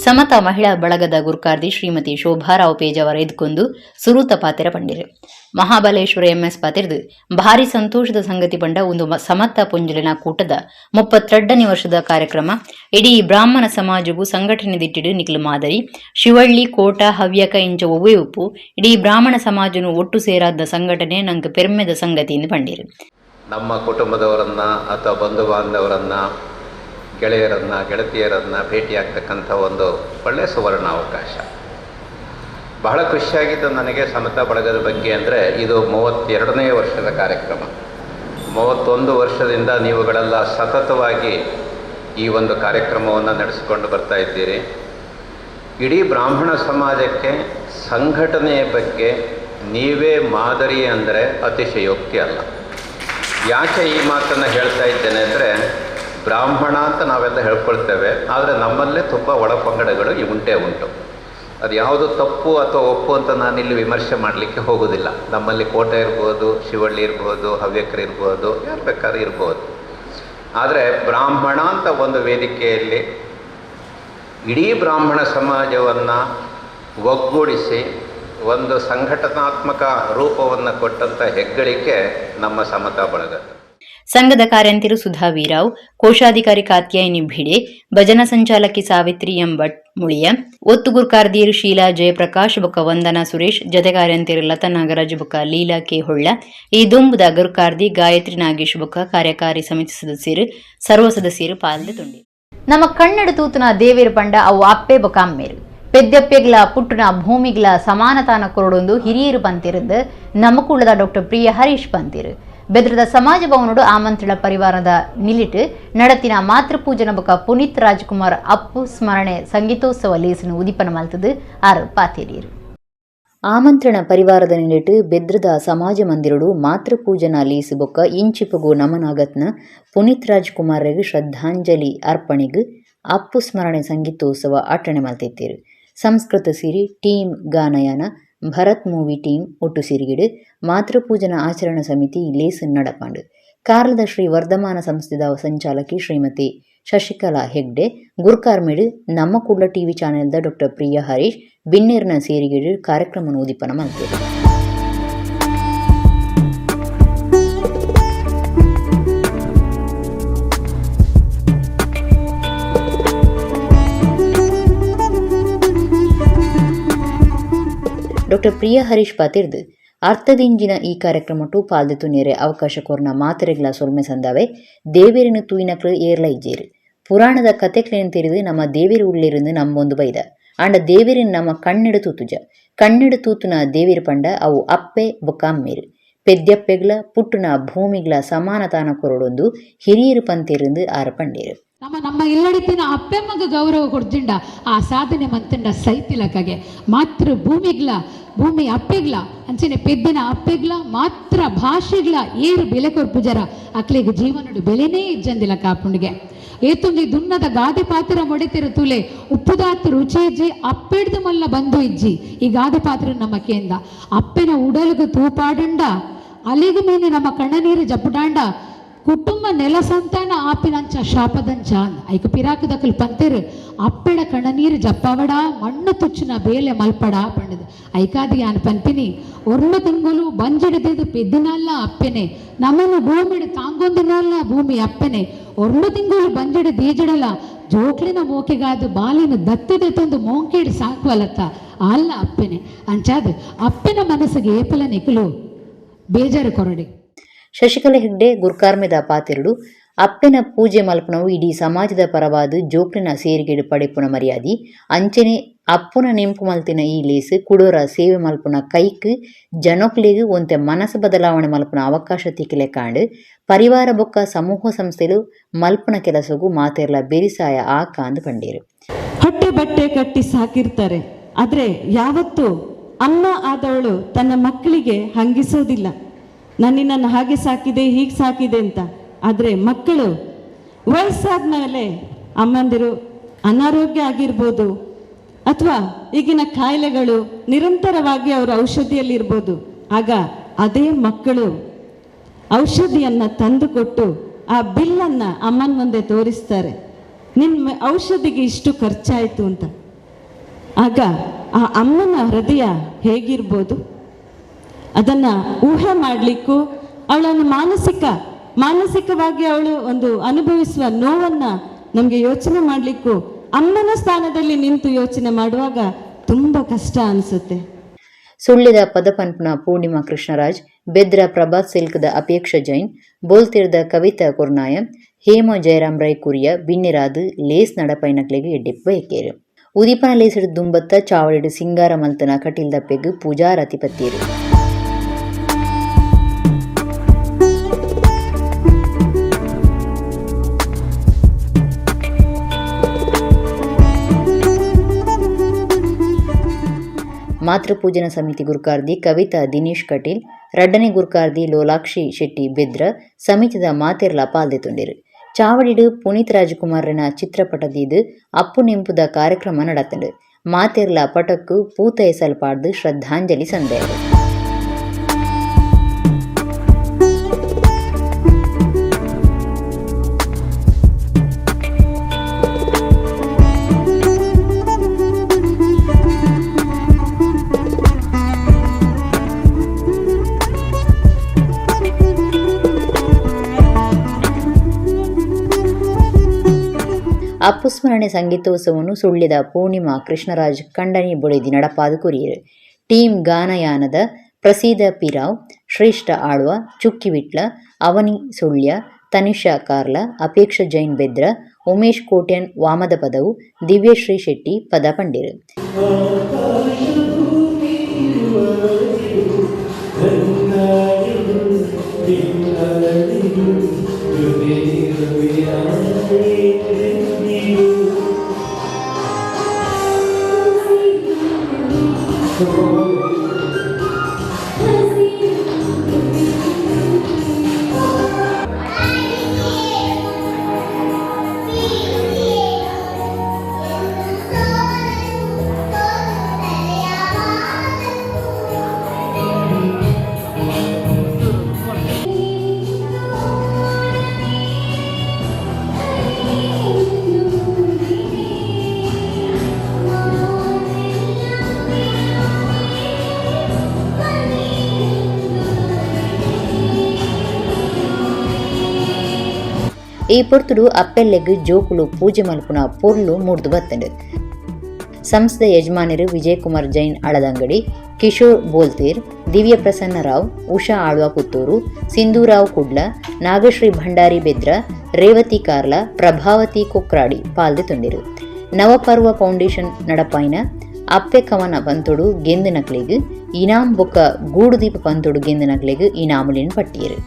ಸಮತ ಮಹಿಳಾ ಬಳಗದ ಗುರ್ಕಾರ್ದಿ ಶ್ರೀಮತಿ ಶೋಭಾರಾವ್ ಪೇಜಾವರ ಎದ್ಕೊಂಡು ಸುರೂತ ಪಾತೆರ ಪಂಡಿರು. ಮಹಾಬಲೇಶ್ವರ ಎಂಎಸ್ ಪಾತೆರ್ದು ಭಾರಿ ಸಂತೋಷದ ಸಂಗತಿ ಪಂಡ ಒಂದು ಸಮತ ಪುಂಜಲಿನ ಕೂಟದ 32ನೇ ವರ್ಷದ ಕಾರ್ಯಕ್ರಮ ಇಡೀ ಬ್ರಾಹ್ಮಣ ಸಮಾಜವು ಸಂಘಟನೆ ದಿಟ್ಟಿಡು ನಿಖಲು ಮಾದರಿ ಶಿವಳ್ಳಿ ಕೋಟ ಹವ್ಯಕ ಇಂಚ ಒವ್ವೇ ಉಪ್ಪು ಇಡೀ ಬ್ರಾಹ್ಮಣ ಸಮಾಜನು ಒಟ್ಟು ಸೇರಾದ ಸಂಘಟನೆ ನಂಗೆ ಪೆರ್ಮೆದ ಸಂಗತಿಯಿಂದ ಪಂಡಿರು. ನಮ್ಮ ಕುಟುಂಬದವರನ್ನ ಅಥವಾ ಬಂಧು ಬಾಂಧವರನ್ನ ಗೆಳೆಯರನ್ನ ಗೆಳತಿಯರನ್ನು ಭೇಟಿಯಾಗ್ತಕ್ಕಂಥ ಒಂದು ಒಳ್ಳೆಯ ಸುವರ್ಣಾವಕಾಶ. ಬಹಳ ಖುಷಿಯಾಗಿದ್ದು ನನಗೆ ಸಮತಾ ಬಳಗದ ಬಗ್ಗೆ ಅಂದರೆ ಇದು 32ನೇ ವರ್ಷದ ಕಾರ್ಯಕ್ರಮ. 31 ವರ್ಷದಿಂದ ನೀವುಗಳೆಲ್ಲ ಸತತವಾಗಿ ಈ ಒಂದು ಕಾರ್ಯಕ್ರಮವನ್ನು ನಡೆಸಿಕೊಂಡು ಬರ್ತಾ ಇದ್ದೀರಿ. ಇಡೀ ಬ್ರಾಹ್ಮಣ ಸಮಾಜಕ್ಕೆ ಸಂಘಟನೆಯ ಬಗ್ಗೆ ನೀವೇ ಮಾದರಿ ಅಂದರೆ ಅತಿಶಯೋಕ್ತಿ ಅಲ್ಲ. ಯಾಕೆ ಈ ಮಾತನ್ನು ಹೇಳ್ತಾ ಇದ್ದೇನೆ ಅಂದರೆ, ಬ್ರಾಹ್ಮಣ ಅಂತ ನಾವೆಲ್ಲ ಹೇಳ್ಕೊಳ್ತೇವೆ, ಆದರೆ ನಮ್ಮಲ್ಲೇ ತುಂಬ ಒಳಪಂಗಡಗಳು ಉಂಟು. ಅದು ಯಾವುದು ತಪ್ಪು ಅಥವಾ ಒಪ್ಪು ಅಂತ ನಾನಿಲ್ಲಿ ವಿಮರ್ಶೆ ಮಾಡಲಿಕ್ಕೆ ಹೋಗೋದಿಲ್ಲ. ನಮ್ಮಲ್ಲಿ ಕೋಟ ಇರ್ಬೋದು, ಶಿವಳ್ಳಿ ಇರ್ಬೋದು, ಹವ್ಯಕರು ಇರ್ಬೋದು, ಯಾರು ಬೇಕಾದ್ರೂ ಇರ್ಬೋದು. ಆದರೆ ಬ್ರಾಹ್ಮಣ ಅಂತ ಒಂದು ವೇದಿಕೆಯಲ್ಲಿ ಇಡೀ ಬ್ರಾಹ್ಮಣ ಸಮಾಜವನ್ನು ಒಗ್ಗೂಡಿಸಿ ಒಂದು ಸಂಘಟನಾತ್ಮಕ ರೂಪವನ್ನು ಕೊಟ್ಟಂಥ ಹೆಗ್ಗಳಿಕೆ ನಮ್ಮ ಸಮತಾ ಬಳಗ. ಸಂಘದ ಕಾರ್ಯಂತಿರು ಸುಧಾ ವೀರಾವ್, ಕೋಶಾಧಿಕಾರಿ ಕಾತ್ಯಾಯಿನಿ ಭಿಡೆ, ಭಜನಾ ಸಂಚಾಲಕಿ ಸಾವಿತ್ರಿ ಎಂ ಭಟ್ ಮುಳಿಯ, ಒತ್ತು ಗುರ್ಕಾರ್ದಿಯರು ಶೀಲಾ ಜಯಪ್ರಕಾಶ್ ಬೊಕ್ಕ ವಂದನಾ ಸುರೇಶ್, ಜತೆ ಕಾರ್ಯಂತಿರು ಲತಾ ನಾಗರಾಜ್ ಬೊಕ್ಕ ಲೀಲಾ ಕೆ ಹೊಳ್ಳ, ಈ ದುಂಬುದ ಗುರ್ಕಾರ್ದಿ ಗಾಯತ್ರಿ ನಾಗೇಶ್ ಬೊಕ್ಕ ಕಾರ್ಯಕಾರಿ ಸಮಿತಿ ಸದಸ್ಯರು ಸರ್ವ ಸದಸ್ಯರು ಪಾಲ್ಗೊಂಡಿರು. ನಮ್ಮ ಕಣ್ಣೆಡು ತೂತುನ ದೇವೇರು ಪಂಡ ಅವು ಅಪ್ಪೆ ಬೊಕ್ಕ ಅಮ್ಮೇರು ಪೆದ್ದಪ್ಪೆಗ್ಲ ಪುಟ್ಟುನ ಭೂಮಿಗ್ಲ ಸಮಾನತಾನ ಕೊರಡೊಂದು ಹಿರಿಯರು ಪಂತಿರುದು ನಮಕುಳ್ಳದ ಡಾಕ್ಟರ್ ಪ್ರಿಯ ಹರೀಶ್ ಪಂತಿರು ಬೆದ್ರದ ಸಮಾಜ ಭವನೋಡು ಆಮಂತ್ರಣ ಪರಿವಾರದ ನಿಲಿಟ್ ನಡತಿನ ಮಾತೃಪೂಜನ ಬೊಕ್ಕ ಪುನೀತ್ ರಾಜ್ಕುಮಾರ್ ಅಪ್ಪು ಸ್ಮರಣೆ ಸಂಗೀತೋತ್ಸವ ಲೇಸನು ಉದಿಪನ ಮಲ್ತದು ಆರು ಪಾತೇರಿಯರು. ಆಮಂತ್ರಣ ಪರಿವಾರದ ನಿಲಿಟ್ ಬೆದ್ರದ ಸಮಾಜ ಮಂದಿರಡು ಮಾತೃಪೂಜನ ಲೀಸು ಬೊಕ್ಕ ಇಂಚಿಪಗು ನಮನಾಗತ್ನ ಪುನೀತ್ ರಾಜ್ಕುಮಾರ್ಗೆ ಶ್ರದ್ಧಾಂಜಲಿ ಅರ್ಪಣೆಗ್ ಅಪ್ಪು ಸ್ಮರಣೆ ಸಂಗೀತೋತ್ಸವ ಆಚರಣೆ ಮಲ್ತಿತ್ತೇರು. ಸಂಸ್ಕೃತ ಸಿರಿ ಟೀಮ್ ಗಾನಯಾನ ಭರತ್ ಮೂವಿ ಟೀಮ್ ಒಟ್ಟು ಸಿರಿಗಿಡು ಮಾತೃಪೂಜನ ಆಚರಣಾ ಸಮಿತಿ ಲೇಸು ನಡಪಾಂಡು. ಕಾರ್ಲದ ಶ್ರೀ ವರ್ಧಮಾನ ಸಂಸ್ಥೆದ ಸಂಚಾಲಕಿ ಶ್ರೀಮತಿ ಶಶಿಕಲಾ ಹೆಗ್ಡೆ, ಗುರ್ಕಾರ್ಮಿಡು ನಮ್ಮ ಕುಡ್ಲ ಟಿವಿ ಚಾನೆಲ್ದ ಡಾಕ್ಟರ್ ಪ್ರಿಯ ಹರೀಶ್ ಬಿನ್ನೇರ್ನ ಸೇರಿಗಿಡು ಕಾರ್ಯಕ್ರಮ ಉದಿಪನ ಮಲ್ತೇರು. ಡಾಕ್ಟರ್ ಪ್ರಿಯ ಹರೀಶ್ ಪಾತಿರ್ದು ಅರ್ಥದಿಂಜಿನ ಈ ಕಾರ್ಯಕ್ರಮಟು ಪಾಲ್ದಿತು ನೇರೆ ಅವಕಾಶ ಕೋರ್ನ ಮಾತರೆಗಳ ಸೊಲ್ಮೆ ಸಂದಾವೆ ದೇವೇರಿನ ತೂಯಿನಕ್ಲು ಏರ್ಲ ಇಜ್ಜೇರು. ಪುರಾಣದ ಕತೆಕ್ಲೇನು ತೆರಿದು ನಮ್ಮ ದೇವೇರು ಉಳ್ಳಿருந்து ನಮ್ಮೊಂದು ಬೈದ ಆಂಡ ದೇವೇರಿನ ನಮ್ಮ ಕಣ್ಣೆಡು ತೂತುಜ ಕಣ್ಣೆಡು ತೂತುನ ದೇವೇರು ಪಂಡ ಅವು ಅಪ್ಪೆ ಬೊಕ್ಕ ಅಮ್ಮೇರು ಪೆದ್ಯಪ್ಪೆಗ್ಲ ಪುಟ್ಟುನ ಭೂಮಿಗ್ಲ ಸಮಾನತಾನ ಕೊರಡೊಂದು ಹಿರಿಯರು ಪಂತಿருந்து ಆರಪಂಡೇರು. ನಮ್ಮ ಇಲ್ಲಡಿತಿನ ಅಪ್ಪೆಮ್ಮಗ ಗೌರವ ಕೊಡ್ತಿಂಡ ಆ ಸಾಧನೆ ಮಂತಂಡ ಸೈತಿಲಕಗೆ ಮಾತ್ರ ಭೂಮಿ ಅಪ್ಪೆಗ್ಲ ಅಂಚನೆ ಪೆದ್ದಿನ ಅಪ್ಪೆಗ್ಲ ಮಾತ್ರ ಭಾಷೆಗ್ಲ ಏರು ಬೆಲೆ ಕೊರ್ಪುಜರ ಅಕ್ಲೆಗೆ ಜೀವನಡು ಬೆಲೆನೇ ಇಜ್ಜಂದಿಲ್ಲ ಕಾಪುಂಡಿಗೆ ಏತುಂಜಿ ದುನ್ನದ ಗಾದೆ ಪಾತ್ರ ಮೊಡೆತಿರು ತುಲೆ ಉಪ್ಪುದಾತು ರುಚಿ ಇಜ್ಜಿ ಅಪ್ಪೆಡ್ದು ಮಲ್ಲ ಬಂದು ಇಜ್ಜಿ ಈ ಗಾದೆ ಪಾತ್ರ ನಮ್ಮ ಕೇಂದ ಅಪ್ಪೆನ ಉಡಲುಗು ತೂಪಾಡುಂಡ ಅಲೆಗು ಮೀನು ನಮ್ಮ ಕಣ್ಣನೀರು ಜಪ್ಪುಡಾಂಡ ಕುಟುಂಬ ನೆಲ ಸಂತಾನ ಆಪಿನಂಚ ಶಾಪದಂಚ ಐಕ ಪಿರಾಕದಕ್ಕಲು ಪಂತೆರು ಅಪ್ಪೆಡ ಕಣ್ಣನೀರು ಜಪ್ಪವಡ ಮಣ್ಣು ತುಚ್ಚಿನ ಬೇಲೆ ಮಲ್ಪಡ ಪಂಡದು ಐಕಾದಿ ಆನ್ ಪಂಪಿನಿ ಒರ್ಲು ತಿಂಗಳು ಬಂಜಿಡದೇದು ಪೆದ್ದಿನಲ್ಲ ಅಪ್ಪೆನೆ ನಮ್ಮನ್ನು ಭೂಮಿಡು ತಾಂಗೊಂದಿನಲ್ಲ ಭೂಮಿ ಅಪ್ಪೆನೆ ಒರ್ಲು ತಿಂಗಳು ಬಂಜಿಡ ದೀಜಡಲ ಜೋಕ್ಲಿನ ಮೋಕೆಗಾದು ಬಾಲಿನ ದತ್ತಿದೆ ತಂದು ಮೋಂಕೇಡಿ ಸಾಕುವಲತ್ತ ಅಲ್ಲ ಅಪ್ಪೆನೆ ಅಂಚಾದ ಅಪ್ಪೆನ ಮನಸ್ಸಿಗೆ ಏಪಲ ನಿಕಲು ಬೇಜಾರು ಕೊರಡೆ. ಶಶಿಕಲಾ ಹೆಗ್ಡೆ ಗುರ್ಕಾರ್ಮೆದ ಪಾತಿರುಡು ಅಪ್ಪೆನ ಪೂಜೆ ಮಲ್ಪನವು ಇಡೀ ಸಮಾಜದ ಪರವಾದ ಜೋಕ್ಲಿನ ಸೇರಿಗೆಡು ಪಡೆಪುನ ಮರ್ಯಾದಿ ಅಂಚನೆ ಅಪ್ಪುನ ನೆಂಪು ಮಲ್ತಿನ ಈ ಲೇಸು ಕುಡೋರ ಸೇವೆ ಮಲ್ಪುನ ಕೈಕ್ ಜನೊಕ್ಲೆಗು ಒಂತೆ ಮನಸ್ಸು ಬದಲಾವಣೆ ಮಲ್ಪುನ ಅವಕಾಶ ತಿಕ್ಕಿಲೆ ಕಾಂಡು ಪರಿವಾರ ಬೊಕ್ಕ ಸಮೂಹ ಸಂಸ್ಥೆಲು ಮಲ್ಪುನ ಕೆಲಸಗೂ ಮಾತೆರ್ಲ ಬೆರಿಸಾಯ ಆಕ ಅಂದು ಕಂಡೀರು. ಹೊಟ್ಟೆ ಬಟ್ಟೆ ಕಟ್ಟಿ ಸಾಕಿರ್ತಾರೆ, ಆದರೆ ಯಾವತ್ತೂ ಅಮ್ಮ ಆದವಳು ತನ್ನ ಮಕ್ಕಳಿಗೆ ಹಂಗಿಸೋದಿಲ್ಲ. ನನ್ನನ್ನು ಹಾಗೆ ಸಾಕಿದೆ ಹೀಗೆ ಸಾಕಿದೆ ಅಂತ. ಆದರೆ ಮಕ್ಕಳು ವಯಸ್ಸಾದ ಮೇಲೆ ಅಮ್ಮಂದಿರು ಅನಾರೋಗ್ಯ ಆಗಿರ್ಬೋದು ಅಥವಾ ಈಗಿನ ಕಾಯಿಲೆಗಳು ನಿರಂತರವಾಗಿ ಅವರ ಔಷಧಿಯಲ್ಲಿರ್ಬೋದು. ಆಗ ಅದೇ ಮಕ್ಕಳು ಔಷಧಿಯನ್ನು ತಂದುಕೊಟ್ಟು ಆ ಬಿಲ್ಲನ್ನು ಅಮ್ಮನ ಮುಂದೆ ತೋರಿಸ್ತಾರೆ, ನಿನ್ನ ಔಷಧಿಗೆ ಇಷ್ಟು ಖರ್ಚಾಯಿತು ಅಂತ. ಆಗ ಆ ಅಮ್ಮನ ಹೃದಯ ಹೇಗಿರ್ಬೋದು ಅದನ್ನು ಊಹೆ ಮಾಡಲಿಕ್ಕೂ ಅವಳನ್ನು ಮಾನಸಿಕವಾಗಿ ಅವಳು ಒಂದು ಅನುಭವಿಸುವ ನೋವನ್ನು ನಮಗೆ ಯೋಚನೆ ಮಾಡಲಿಕ್ಕೂ ಅಮ್ಮನ ಸ್ಥಾನದಲ್ಲಿ ನಿಂತು ಯೋಚನೆ ಮಾಡುವಾಗ ತುಂಬ ಕಷ್ಟ ಅನಿಸುತ್ತೆ. ಸುಳ್ಳಿದ ಪದಪನ್ಪನ ಪೂರ್ಣಿಮಾ ಕೃಷ್ಣರಾಜ್, ಬೆದ್ರ ಪ್ರಭಾತ್ ಸಿಲ್ಕದ ಅಪೇಕ್ಷಾ ಜೈನ್, ಬೋಲ್ತಿರ್ದ ಕವಿತಾ ಕುರ್ನಾಯ, ಹೇಮ ಜಯರಾಮ್ ರೈ ಕುರಿಯ ಬಿನ್ನಿರಾದು ಲೇಸ್ ನಡಪೈನಕ್ಲೆಗೆ ಎಡ್ಡೆಪ್ಪ ಎಕ್ಕೇರು. ಉದಿಪನ ಲೇಸಿಡು ದುಂಬತ್ತ ಚಾವಡಿಡು ಸಿಂಗಾರ ಮಲ್ತನ ಕಟಿಲ್ದ ಪೆಗ್ಗು ಪೂಜಾ ರತಿಪತ್ತೀರು. ಮಾತೃಪೂಜನ ಸಮಿತಿ ಗುರುಕಾರ್ದಿ ಕವಿತಾ ದಿನೇಶ್ ಕಟೀಲ್, ರಡ್ಡನೆ ಗುರುಕಾರ್ದಿ ಲೋಲಾಕ್ಷಿ ಶೆಟ್ಟಿ ಬೆದ್ರ ಸಮಿತಿದ ಮಾತೆರ್ಲ ಪಾಲ್ದೆತೊಂಡಿರು. ಚಾವಡಿಡು ಪುನೀತ್ ರಾಜ್ಕುಮಾರನ ಚಿತ್ರಪಟದಿದು ಅಪ್ಪು ನೆಂಪುದ ಕಾರ್ಯಕ್ರಮ ನಡತಂಡು. ಮಾತೆರ್ಲ ಪಟಕ್ಕು ಪೂತ ಎಸಲ್ಪಾಡ್ದು ಶ್ರದ್ಧಾಂಜಲಿ ಸಂದೇರು. ಅಪ್ಪುಸ್ಮರಣೆ ಸಂಗೀತೋತ್ಸವವನ್ನು ಸುಳ್ಳಿದ ಪೂರ್ಣಿಮಾ ಕೃಷ್ಣರಾಜ್ ಕಂಡನಿ ಬೊಳೆದಿ ನಡಪಾದು ಕುರಿಯರು. ಟೀಮ್ ಗಾನಯಾನದ ಪ್ರಸೀದ ಪಿರಾವ್, ಶ್ರೇಷ್ಠ ಆಳ್ವ, ಚುಕ್ಕಿ ವಿಟ್ಲ, ಅವನಿ ಸುಳ್ಯ, ತನಿಷಾ ಕಾರ್ಲ, ಅಪೇಕ್ಷಾ ಜೈನ್ ಬೆದ್ರ, ಉಮೇಶ್ ಕೋಟ್ಯನ್ ವಾಮದ ಪದವು, ದಿವ್ಯಶ್ರೀ ಶೆಟ್ಟಿ ಪದ ಪಂಡಿರು. ಈ ಪೊರ್ತುಡು ಅಪ್ಪೆಲ್ಲೆಗ್ ಜೋಕುಲು ಪೂಜೆ ಮಲ್ಪುನ ಪೊರ್ಲು ಮೂಡ್ದು ಬತ್ತಂಡು. ಸಂಸ್ಥೆ ಯಜಮಾನರು ವಿಜಯಕುಮಾರ್ ಜೈನ್ ಅಳದಂಗಡಿ, ಕಿಶೋರ್ ಬೋಲ್ತೀರ್, ದಿವ್ಯ ಪ್ರಸನ್ನ ರಾವ್, ಉಷಾ ಆಳ್ವ ಪುತ್ತೂರು, ಸಿಂಧೂರಾವ್ ಕುಡ್ಲ, ನಾಗಶ್ರೀ ಭಂಡಾರಿ ಬೆದ್ರ, ರೇವತಿ ಕಾರ್ಲ, ಪ್ರಭಾವತಿ ಕೊಕ್ರಾಡಿ ಪಾಲ್ದೆ ತೊಂದಿರು. ನವಪರ್ವ ಫೌಂಡೇಶನ್ ನಡಪಾಯಿನ ಅಪ್ಪೆ ಕವನ ಬಂತೊಡು ಗೆಂದಿನಕ್ಲಿಗ್ ಇನಾಮ್ ಬೊಕ್ಕ ಗೂಡುದೀಪ ಪಂತೊಡು ಗೆಂದಿನಗ್ಲೆಗ್ ಇನಾಮುಲಿನ ಪಟ್ಟಿಯರು.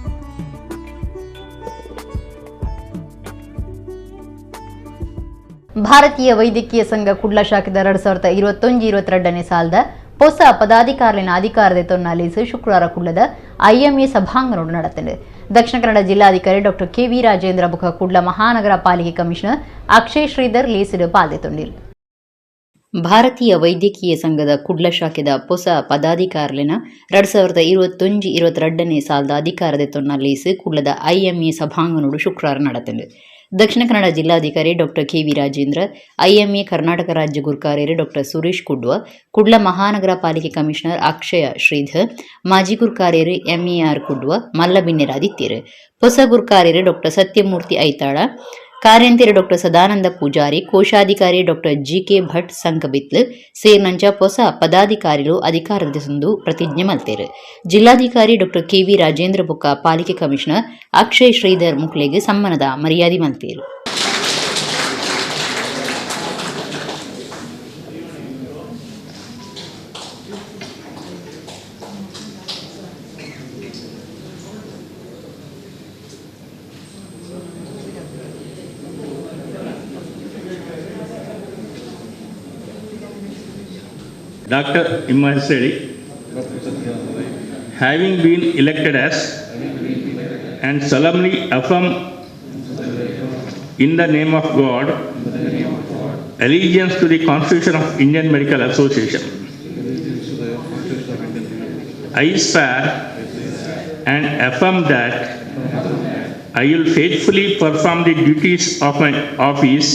ಭಾರತೀಯ ವೈದ್ಯಕೀಯ ಸಂಘ ಕುಡ್ಲ ಶಾಖದ 2021-22ನೇ ಸಾಲದ ಹೊಸ ಪದಾಧಿಕಾರಿಗಳ ಅಧಿಕಾರದ ತೊನ್ನಲಿಸಿ ಶುಕ್ರವಾರ ಕುಡ್ಲದ IMA ಸಭಾಂಗಣ ನಡೆದಿದೆ. ದಕ್ಷಿಣ ಕನ್ನಡ ಜಿಲ್ಲಾಧಿಕಾರಿ ಡಾ KV ರಾಜೇಂದ್ರ ಬುಕ ಕುಡ್ಲ ಮಹಾನಗರ ಪಾಲಿಕೆ ಕಮಿಷನರ್ ಅಕ್ಷಯ್ ಶ್ರೀಧರ್ ಲೇಸಿಡ್ ಪಾಲ್ಗೊಂಡಿರು. ಭಾರತೀಯ ವೈದ್ಯಕೀಯ ಸಂಘದ ಕುಡ್ಲ ಶಾಖೆದ ಹೊಸ ಪದಾಧಿಕಾರಿಗಳ 2021-22ನೇ ಸಾಲದ ಅಧಿಕಾರದ ತೊನ್ನಲಿಸಿ ಕುಡ್ಲದ IMA ಸಭಾಂಗಣ ಶುಕ್ರವಾರ ನಡೆದಿದೆ. ದಕ್ಷಿಣ ಕನ್ನಡ ಜಿಲ್ಲಾಧಿಕಾರಿ ಡಾ KV ರಾಜೇಂದ್ರ, IMA ಕರ್ನಾಟಕ ರಾಜ್ಯ ಗುರ್ಕಾರ್ಯರು ಡಾ ಸುರೇಶ್ ಕುಡ್ವ, ಕುಡ್ಲ ಮಹಾನಗರ ಪಾಲಿಕೆ ಕಮಿಷನರ್ ಅಕ್ಷಯ ಶ್ರೀಧರ್, ಮಾಜಿ ಗುರ್ಕಾರ್ಯರು MER ಕುಡ್ವ, ಮಲ್ಲಬಿನ್ನೆರಾದಿತ್ಯರು, ಹೊಸ ಗುರ್ಕಾರ್ಯರು ಡಾ ಸತ್ಯಮೂರ್ತಿ ಐತಾಳ, ಕಾರ್ಯಂತಿರು ಡಾ ಸದಾನಂದ ಪೂಜಾರಿ, ಕೋಶಾಧಿಕಾರಿ ಡಾ GK ಭಟ್ ಸಂಕಬಿತ್ಲು ಸೇರ್ನಂಚ ಹೊಸ ಪದಾಧಿಕಾರಿಗಳು ಅಧಿಕಾರದ ಸಂದು ಪ್ರತಿಜ್ಞೆ ಮಲ್ತೇರು. ಜಿಲ್ಲಾಧಿಕಾರಿ ಡಾ KV ರಾಜೇಂದ್ರ ಬೊಕ್ಕ ಪಾಲಿಕೆ ಕಮಿಷನರ್ ಅಕ್ಷಯ್ ಶ್ರೀಧರ್ ಮುಕ್ಲೆಗೆ ಸಮ್ಮನದ ಮರ್ಯಾದೆ ಮಲ್ತೇರು. Dr. Imma Seli, having been elected as and solemnly affirm in the name of God allegiance to the Constitution of Indian Medical Association, I swear and affirm that I will faithfully perform the duties of my office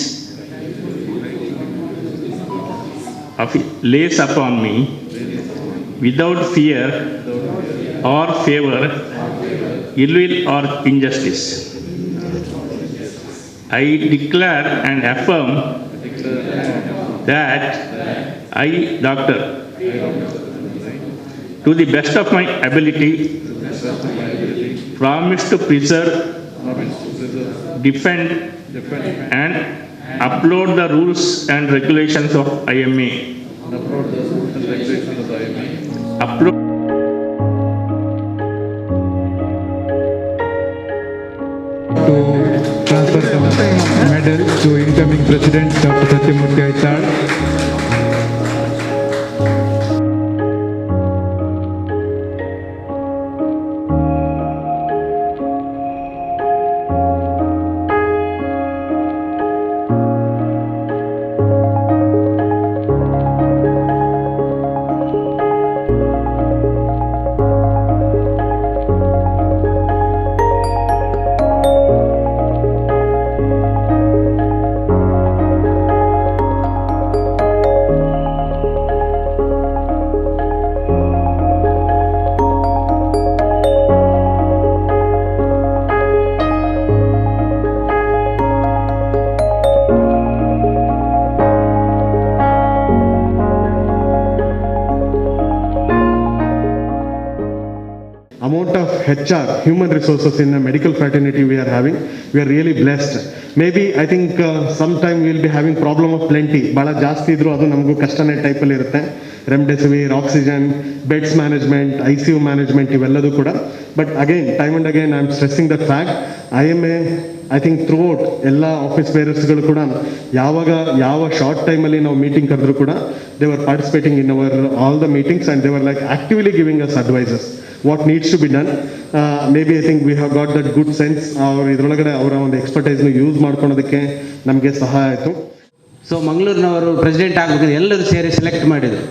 lays upon me without fear or favor, ill will or injustice. I declare and affirm that I, Doctor, to the best of my ability, promise to preserve, defend and upload the rules and regulations of IMA. Upload to transfer the medal to incoming President Dr. Satyamurthy Aital. Amount of HR, human resources in the medical fraternity we are having, we are really blessed. Maybe I think sometime we will be having problem of plenty. Bala ಜಾಸ್ತಿ ಇದ್ರು ಅದು ನಮಗೂ ಕಷ್ಟನೇ ಟೈಪಲ್ಲಿ ಇರುತ್ತೆ. Remdesivir, oxygen, beds management, ICU management ಇವೆಲ್ಲದೂ ಕೂಡ. But again time and again I am stressing that fact. IMA I think throughout ಎಲ್ಲ ಆಫೀಸ್ ಬೇರರ್ಸ್ಗಳು ಕೂಡ ಯಾವ ಶಾರ್ಟ್ ಟೈಮಲ್ಲಿ ನಾವು ಮೀಟಿಂಗ್ ಕರೆದ್ರು ಕೂಡ they were participating in our all the meetings and they were like actively giving us advices what needs to be done. Maybe I think we have got that good sense. ಇದರೊಳಗಡೆ ಅವರ ಒಂದು ಎಕ್ಸ್ಪರ್ಟೈಸ್ನ ಯೂಸ್ ಮಾಡ್ಕೊಳೋದಕ್ಕೆ ನಮಗೆ ಸಹಾಯ ಆಯಿತು. ಸೊ ಮಂಗಳೂರಿನವರು ಪ್ರೆಸಿಡೆಂಟ್ ಆಗಬೇಕಂದ್ರೆ ಎಲ್ಲರೂ ಸೇರಿ ಸೆಲೆಕ್ಟ್ ಮಾಡಿದರು.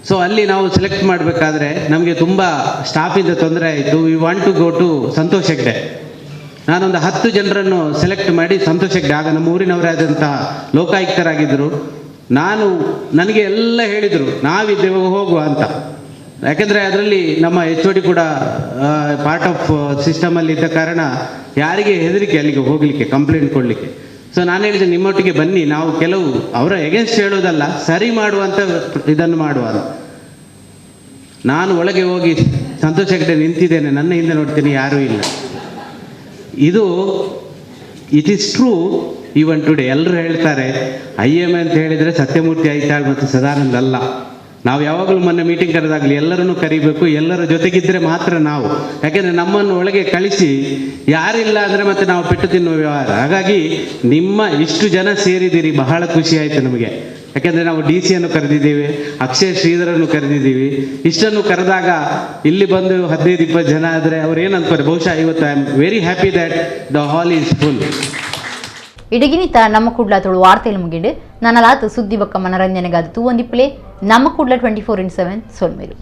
ಸೊ ಅಲ್ಲಿ ನಾವು ಸೆಲೆಕ್ಟ್ ಮಾಡಬೇಕಾದ್ರೆ ನಮಗೆ ತುಂಬ ಸ್ಟಾಫಿಂದ ತೊಂದರೆ ಆಯಿತು. We want to go to Santosh Hegde. ನಾನೊಂದು 10 ಜನರನ್ನು ಸೆಲೆಕ್ಟ್ ಮಾಡಿ ಸಂತೋಷ್ ಹೆಗ್ಡೆ, ಆಗ ನಮ್ಮ ಊರಿನವರೇ ಆದಂಥ ಲೋಕಾಯುಕ್ತರಾಗಿದ್ದರು. ನನಗೆ ಎಲ್ಲ ಹೇಳಿದರು ನಾವಿದ್ದೇವೆ ಹೋಗುವ ಅಂತ. ಯಾಕೆಂದರೆ ಅದರಲ್ಲಿ ನಮ್ಮ HOD ಕೂಡ ಪಾರ್ಟ್ ಆಫ್ ಸಿಸ್ಟಮಲ್ಲಿ ಇದ್ದ ಕಾರಣ ಯಾರಿಗೆ ಹೆದರಿಕೆ ಅಲ್ಲಿಗೆ ಹೋಗಲಿಕ್ಕೆ, ಕಂಪ್ಲೇಂಟ್ ಕೊಡಲಿಕ್ಕೆ. ಸೊ ನಾನು ಹೇಳಿದೆ ನಿಮ್ಮೊಟ್ಟಿಗೆ ಬನ್ನಿ, ನಾವು ಕೆಲವು ಅವರ ಎಗೇನ್ಸ್ಟ್ ಹೇಳೋದಲ್ಲ, ಸರಿ ಮಾಡುವಂಥ ಇದನ್ನು ಮಾಡುವ. ನಾನು ಒಳಗೆ ಹೋಗಿ ಸಂತೋಷ್ ಹೆಗ್ಡೆ ನಿಂತಿದ್ದೇನೆ, ನನ್ನ ಹಿಂದೆ ನೋಡ್ತೀನಿ ಯಾರೂ ಇಲ್ಲ. ಇದು it is true even today. ಎಲ್ಲರೂ ಹೇಳ್ತಾರೆ IMA ಅಂತ ಹೇಳಿದರೆ ಸತ್ಯಮೂರ್ತಿ ಐತಾಳ್ ಮತ್ತು ಸದಾನಂದ ಅಲ್ಲ. ನಾವು ಯಾವಾಗಲೂ ಮೊನ್ನೆ ಮೀಟಿಂಗ್ ಕರೆದಾಗಲಿ ಎಲ್ಲರನ್ನೂ ಕರಿಬೇಕು, ಎಲ್ಲರ ಜೊತೆಗಿದ್ದರೆ ಮಾತ್ರ ನಾವು, ಯಾಕೆಂದರೆ ನಮ್ಮನ್ನು ಒಳಗೆ ಕಳಿಸಿ ಯಾರಿಲ್ಲ ಅಂದರೆ ಮತ್ತೆ ನಾವು ಪೆಟ್ಟು ತಿನ್ನುವ ವ್ಯವಹಾರ. ಹಾಗಾಗಿ ನಿಮ್ಮ ಇಷ್ಟು ಜನ ಸೇರಿದ್ದೀರಿ, ಬಹಳ ಖುಷಿ ಆಯಿತು ನಮಗೆ. ಯಾಕೆಂದರೆ ನಾವು ಡಿ ಸಿಯನ್ನು ಕರೆದಿದ್ದೀವಿ, ಅಕ್ಷಯ್ ಶ್ರೀಧರನ್ನು ಕರೆದಿದ್ದೀವಿ. ಇಷ್ಟನ್ನು ಕರೆದಾಗ ಇಲ್ಲಿ ಬಂದು 15-20 ಜನ ಆದರೆ ಅವ್ರು ಏನು ಅಂದ್ತಾರೆ, ಬಹುಶಃ ಇವತ್ತು I am very happy that the hall is full. ಇಡಗಿನಿತ ನಮ್ಮ ಕುಡ್ಲ ತುಳು ವಾರ್ತೆಯಲ್ಲಿ ಮುಗಿಡು ನನ್ನಲಾತು ಸುದ್ದಿ ಬಕ್ಕ ಮನರಂಜನೆಗಾದ ತೂವೊಂದಿಪ್ಪಲೆ ನಮ್ಮ ಕುಡ್ಲ 24/7 ಸೊಲ್ಮೇರು.